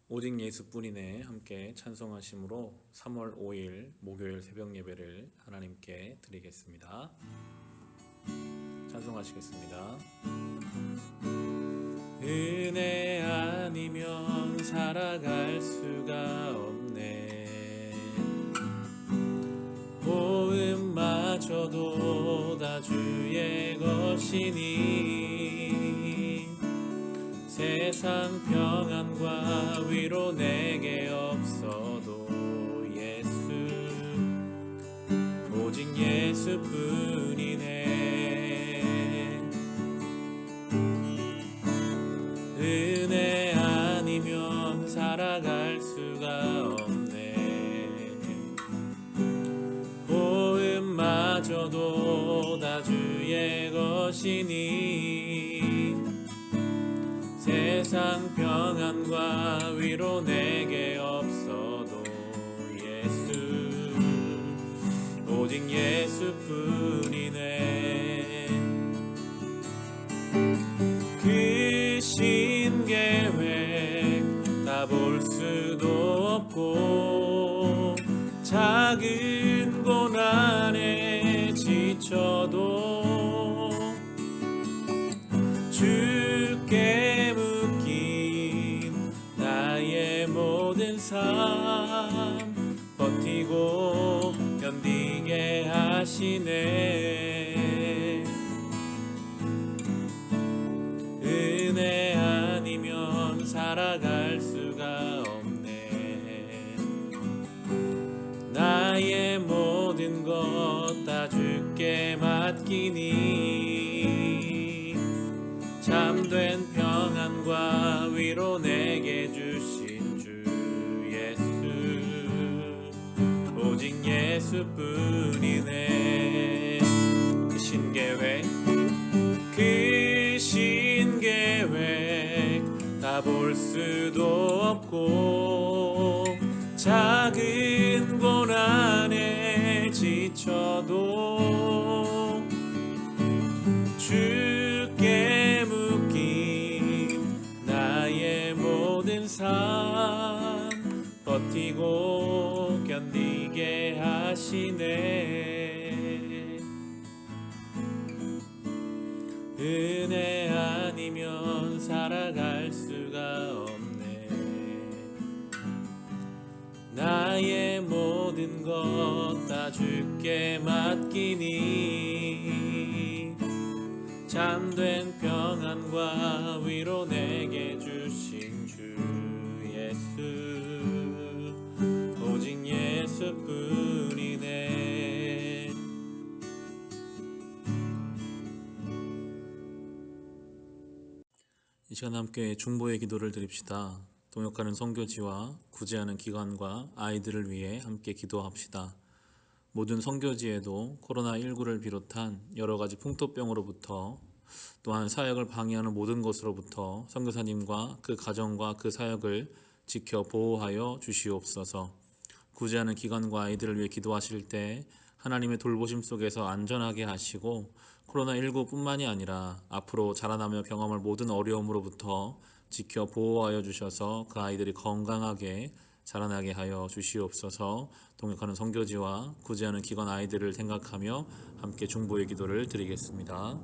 오직 예수뿐이네 함께 찬송하심으로 3월 5일 목요일 새벽 예배를 하나님께 드리겠습니다. 찬송하시겠습니다. 은혜 아니면 살아갈 수가 없네. 보음마저도 다 주의 것이니 세상 평안과 위로 내게 없어도 오직 예수뿐이네. 은혜 아니면 살아갈 수가 없네. 보음마저도 다 주의 것이니 세상 평안과 위로 내게 없어도 오직 예수뿐이네. 그 신계획 다 볼 수도 없고 작은 고난에 지쳐도 주께 묶인 나의 모든 삶 버티고 견디게 하시네. 은혜 아니면 살아갈 수가 없네. 나의 모든 것 다 주께 맡기니 참된 평안과 위로 내게 주신 주 오직 예수뿐이네. 그 신계획 다 볼 수도 없고 작은 고난에 지쳐도 주께 묶인 나의 모든 삶 버티고 견디게 하시네. 은혜 아니면 살아갈 수가 없네. 나의 모든 것 다 주께 맡기니 참된 평안과 위로 내게 주신 주 오직 예수뿐이네. 이 시간 함께 중보의 기도를 드립시다. 동역하는 선교지와 구제하는 기관과 아이들을 위해 함께 기도합시다. 모든 선교지에도 코로나19를 비롯한 여러 가지 풍토병으로부터 또한 사역을 방해하는 모든 것으로부터 선교사님과 그 가정과 그 사역을 지켜 보호하여 주시옵소서. 구제하는 기관과 아이들을 위해 기도하실 때 하나님의 돌보심 속에서 안전하게 하시고 코로나19 뿐만이 아니라 앞으로 자라나며 경험할 모든 어려움으로부터 지켜 보호하여 주셔서 그 아이들이 건강하게 자라나게 하여 주시옵소서. 동역하는 선교지와 구제하는 기관 아이들을 생각하며 함께 중보의 기도를 드리겠습니다.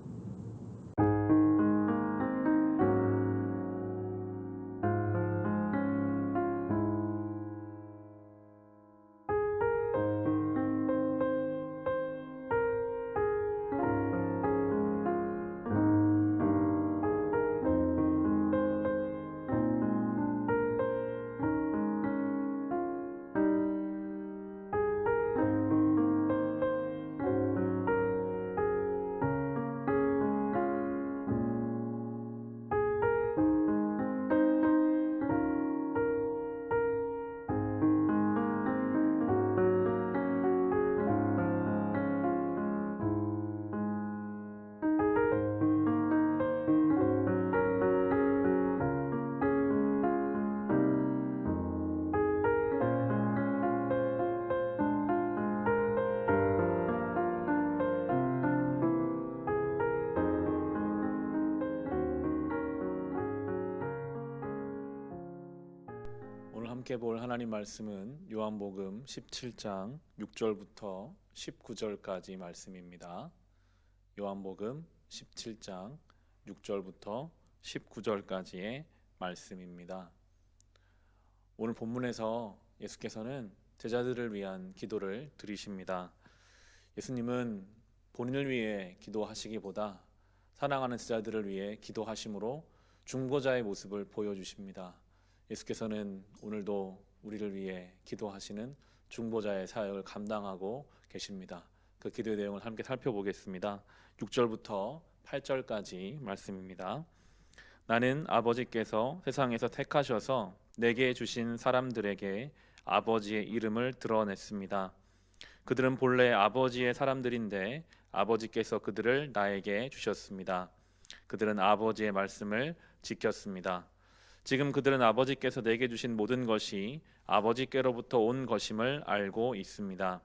함께 볼 하나님 말씀은 요한복음 17장 6절부터 19절까지 말씀입니다. 요한복음 17장 6절부터 19절까지의 말씀입니다. 오늘 본문에서 예수께서는 제자들을 위한 기도를 드리십니다. 예수님은 본인을 위해 기도하시기보다 사랑하는 제자들을 위해 기도하심으로 중보자의 모습을 보여주십니다. 예수께서는 오늘도 우리를 위해 기도하시는 중보자의 사역을 감당하고 계십니다. 그 기도의 내용을 함께 살펴보겠습니다. 6절부터 8절까지 말씀입니다. 나는 아버지께서 세상에서 택하셔서 내게 주신 사람들에게 아버지의 이름을 드러냈습니다. 그들은 본래 아버지의 사람들인데 아버지께서 그들을 나에게 주셨습니다. 그들은 아버지의 말씀을 지켰습니다. 지금 그들은 아버지께서 내게 주신 모든 것이 아버지께로부터 온 것임을 알고 있습니다.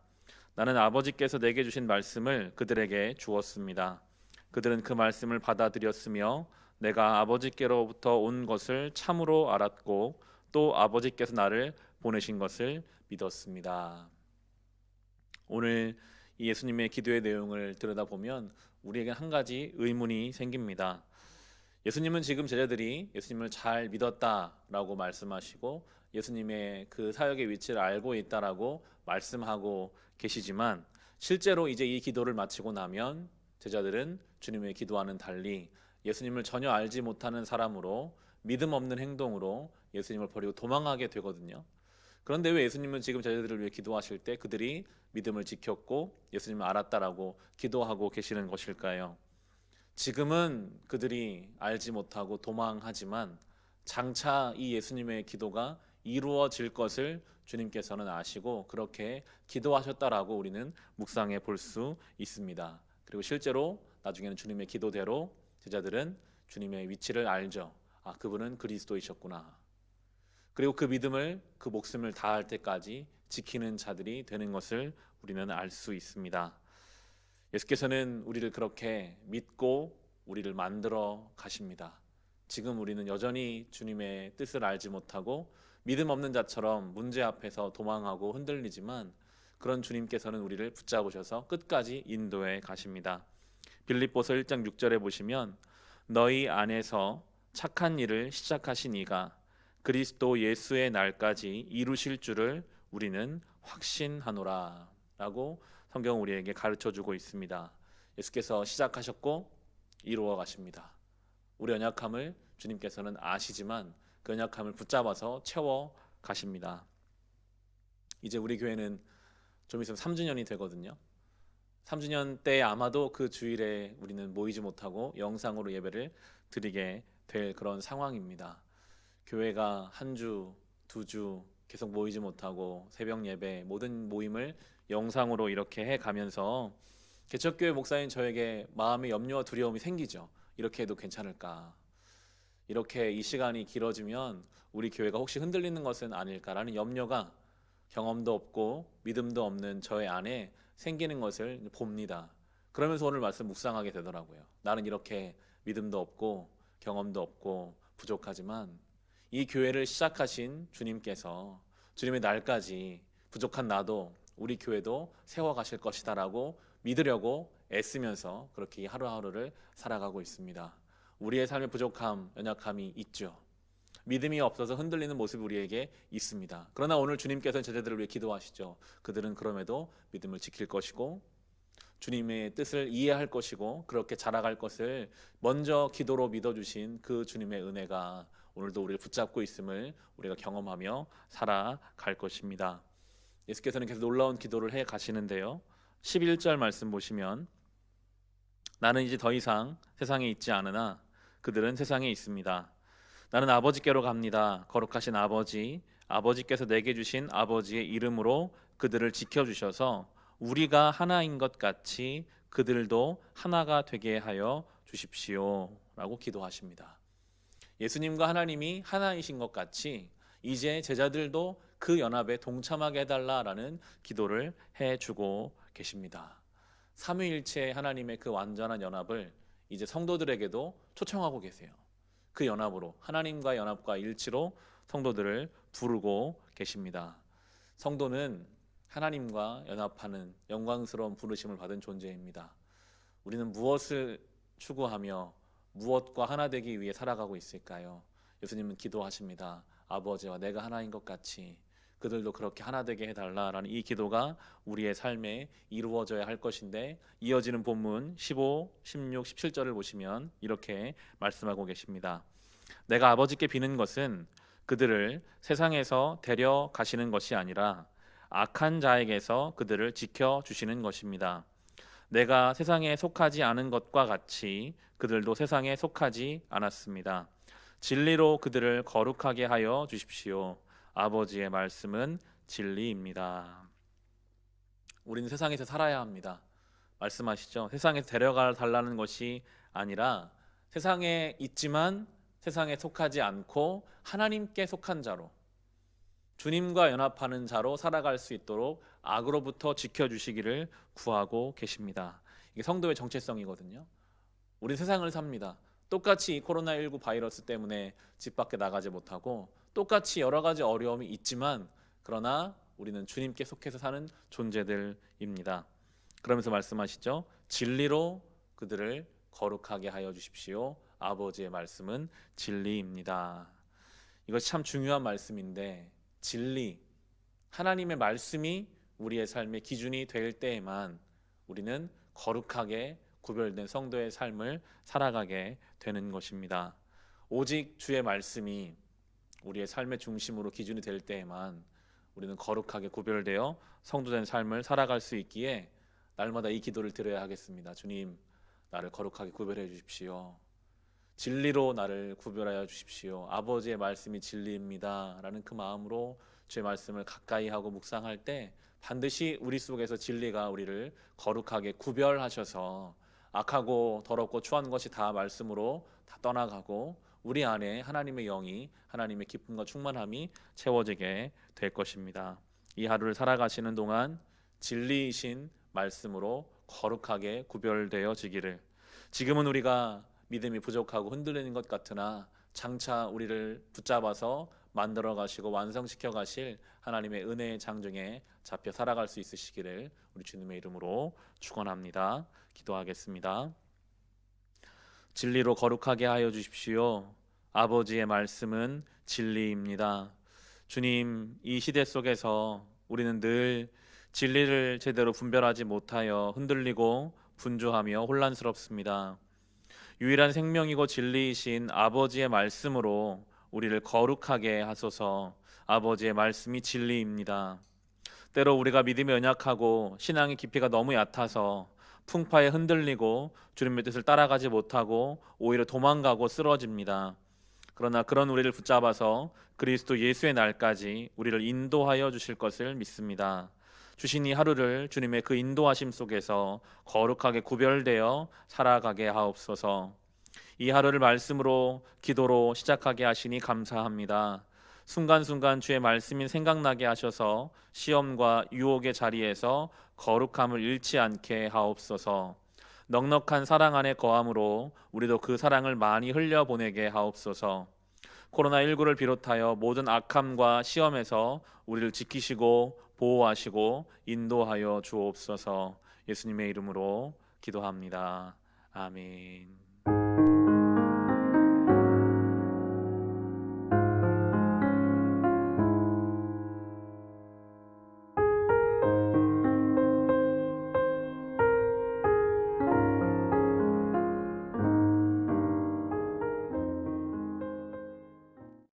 나는 아버지께서 내게 주신 말씀을 그들에게 주었습니다. 그들은 그 말씀을 받아들였으며 내가 아버지께로부터 온 것을 참으로 알았고 또 아버지께서 나를 보내신 것을 믿었습니다. 오늘 이 예수님의 기도의 내용을 들여다보면 우리에게 한 가지 의문이 생깁니다. 예수님은 지금 제자들이 예수님을 잘 믿었다라고 말씀하시고 예수님의 그 사역의 위치를 알고 있다라고 말씀하고 계시지만 실제로 이제 이 기도를 마치고 나면 제자들은 주님의 기도와는 달리 예수님을 전혀 알지 못하는 사람으로 믿음 없는 행동으로 예수님을 버리고 도망하게 되거든요. 그런데 왜 예수님은 지금 제자들을 위해 기도하실 때 그들이 믿음을 지켰고 예수님을 알았다라고 기도하고 계시는 것일까요? 지금은 그들이 알지 못하고 도망하지만 장차 이 예수님의 기도가 이루어질 것을 주님께서는 아시고 그렇게 기도하셨다라고 우리는 묵상해 볼 수 있습니다. 그리고 실제로 나중에는 주님의 기도대로 제자들은 주님의 위치를 알죠. 아, 그분은 그리스도이셨구나. 그리고 그 믿음을 그 목숨을 다할 때까지 지키는 자들이 되는 것을 우리는 알 수 있습니다. 예수께서는 우리를 그렇게 믿고 우리를 만들어 가십니다. 지금 우리는 여전히 주님의 뜻을 알지 못하고 믿음 없는 자처럼 문제 앞에서 도망하고 흔들리지만 그런 주님께서는 우리를 붙잡으셔서 끝까지 인도해 가십니다. 빌립보서 1장 6절에 보시면 너희 안에서 착한 일을 시작하신 이가 그리스도 예수의 날까지 이루실 줄을 우리는 확신하노라 라고 성경은 우리에게 가르쳐주고 있습니다. 예수께서 시작하셨고 이루어 가십니다. 우리 연약함을 주님께서는 아시지만 그 연약함을 붙잡아서 채워 가십니다. 이제 우리 교회는 좀 있으면 3주년이 되거든요. 3주년 때 아마도 그 주일에 우리는 모이지 못하고 영상으로 예배를 드리게 될 그런 상황입니다. 교회가 한 주, 2주 계속 모이지 못하고 새벽 예배 모든 모임을 영상으로 이렇게 해가면서 개척교회 목사인 저에게 마음의 염려와 두려움이 생기죠. 이렇게 해도 괜찮을까? 이렇게 이 시간이 길어지면 우리 교회가 혹시 흔들리는 것은 아닐까라는 염려가 경험도 없고 믿음도 없는 저의 안에 생기는 것을 봅니다. 그러면서 오늘 말씀 묵상하게 되더라고요. 나는 이렇게 믿음도 없고 경험도 없고 부족하지만 이 교회를 시작하신 주님께서 주님의 날까지 부족한 나도 우리 교회도 세워가실 것이다 라고 믿으려고 애쓰면서 그렇게 하루하루를 살아가고 있습니다. 우리의 삶의 부족함, 연약함이 있죠. 믿음이 없어서 흔들리는 모습이 우리에게 있습니다. 그러나 오늘 주님께서는 제자들을 위해 기도하시죠. 그들은 그럼에도 믿음을 지킬 것이고 주님의 뜻을 이해할 것이고 그렇게 자라갈 것을 먼저 기도로 믿어주신 그 주님의 은혜가 오늘도 우리를 붙잡고 있음을 우리가 경험하며 살아갈 것입니다. 예수께서는 계속 놀라운 기도를 해 가시는데요. 11절 말씀 보시면 나는 이제 더 이상 세상에 있지 않으나 그들은 세상에 있습니다. 나는 아버지께로 갑니다. 거룩하신 아버지, 아버지께서 내게 주신 아버지의 이름으로 그들을 지켜주셔서 우리가 하나인 것 같이 그들도 하나가 되게 하여 주십시오 라고 기도하십니다. 예수님과 하나님이 하나이신 것 같이 이제 제자들도 그 연합에 동참하게 해달라라는 기도를 해주고 계십니다. 삼위일체 하나님의 그 완전한 연합을 이제 성도들에게도 초청하고 계세요. 그 연합으로 하나님과 연합과 일치로 성도들을 부르고 계십니다. 성도는 하나님과 연합하는 영광스러운 부르심을 받은 존재입니다. 우리는 무엇을 추구하며 무엇과 하나 되기 위해 살아가고 있을까요? 예수님은 기도하십니다. 아버지와 내가 하나인 것 같이 그들도 그렇게 하나 되게 해달라라는 이 기도가 우리의 삶에 이루어져야 할 것인데, 이어지는 본문 15, 16, 17절을 보시면 이렇게 말씀하고 계십니다. 내가 아버지께 비는 것은 그들을 세상에서 데려가시는 것이 아니라 악한 자에게서 그들을 지켜주시는 것입니다. 내가 세상에 속하지 않은 것과 같이 그들도 세상에 속하지 않았습니다. 진리로 그들을 거룩하게 하여 주십시오. 아버지의 말씀은 진리입니다. 우리는 세상에서 살아야 합니다. 말씀하시죠. 세상에서 데려가 달라는 것이 아니라 세상에 있지만 세상에 속하지 않고 하나님께 속한 자로, 주님과 연합하는 자로 살아갈 수 있도록 악으로부터 지켜주시기를 구하고 계십니다. 이게 성도의 정체성이거든요. 우리 세상을 삽니다. 똑같이 코로나19 바이러스 때문에 집 밖에 나가지 못하고 똑같이 여러 가지 어려움이 있지만, 그러나 우리는 주님께 속해서 사는 존재들입니다. 그러면서 말씀하시죠. 진리로 그들을 거룩하게 하여 주십시오. 아버지의 말씀은 진리입니다. 이것이 참 중요한 말씀인데, 진리, 하나님의 말씀이 우리의 삶의 기준이 될 때에만 우리는 거룩하게 구별된 성도의 삶을 살아가게 되는 것입니다. 오직 주의 말씀이 우리의 삶의 중심으로 기준이 될 때에만 우리는 거룩하게 구별되어 성도된 삶을 살아갈 수 있기에 날마다 이 기도를 드려야 하겠습니다. 주님, 나를 거룩하게 구별해 주십시오. 진리로 나를 구별하여 주십시오. 아버지의 말씀이 진리입니다 라는 그 마음으로 주의 말씀을 가까이 하고 묵상할 때 반드시 우리 속에서 진리가 우리를 거룩하게 구별하셔서 악하고 더럽고 추한 것이 다 말씀으로 다 떠나가고 우리 안에 하나님의 영이, 하나님의 기쁨과 충만함이 채워지게 될 것입니다. 이 하루를 살아가시는 동안 진리이신 말씀으로 거룩하게 구별되어지기를, 지금은 우리가 믿음이 부족하고 흔들리는 것 같으나 장차 우리를 붙잡아서 만들어 가시고 완성시켜 가실 하나님의 은혜의 장중에 잡혀 살아갈 수 있으시기를 우리 주님의 이름으로 축원합니다. 기도하겠습니다. 진리로 거룩하게 하여 주십시오. 아버지의 말씀은 진리입니다. 주님, 이 시대 속에서 우리는 늘 진리를 제대로 분별하지 못하여 흔들리고 분주하며 혼란스럽습니다. 유일한 생명이고 진리이신 아버지의 말씀으로 우리를 거룩하게 하소서. 아버지의 말씀이 진리입니다. 때로 우리가 믿음이 연약하고 신앙의 깊이가 너무 얕아서 풍파에 흔들리고 주님의 뜻을 따라가지 못하고 오히려 도망가고 쓰러집니다. 그러나 그런 우리를 붙잡아서 그리스도 예수의 날까지 우리를 인도하여 주실 것을 믿습니다. 주신 이 하루를 주님의 그 인도하심 속에서 거룩하게 구별되어 살아가게 하옵소서. 이 하루를 말씀으로 기도로 시작하게 하시니 감사합니다. 순간순간 주의 말씀이 생각나게 하셔서 시험과 유혹의 자리에서 거룩함을 잃지 않게 하옵소서. 넉넉한 사랑 안에 거함으로 우리도 그 사랑을 많이 흘려보내게 하옵소서. 코로나19를 비롯하여 모든 악함과 시험에서 우리를 지키시고 보호하시고 인도하여 주옵소서. 예수님의 이름으로 기도합니다. 아멘.